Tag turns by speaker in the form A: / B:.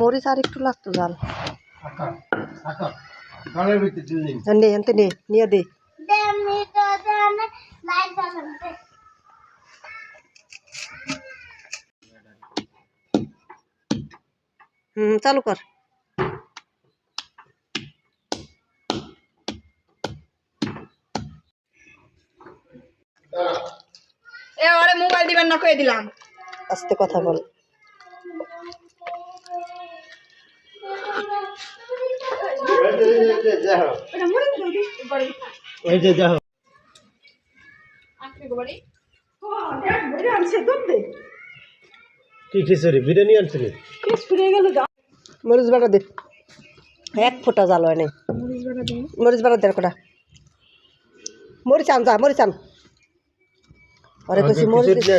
A: মরিচ আর একটু লাগতো জাল নিয়ে দে চালু কর
B: ওরে মোবাইল দিবেন না কয়ে দিলাম
A: আস্তে কথা বল
C: কি খিচুড়ি বিরিয়ানি আনছিলি
A: মরিচ বাটা দে এক ফোঁটা জাল হয় নাই মরিচ বাটা দে কটা মরিচ আন যা মরিচ আন আরে কইছি মরিচ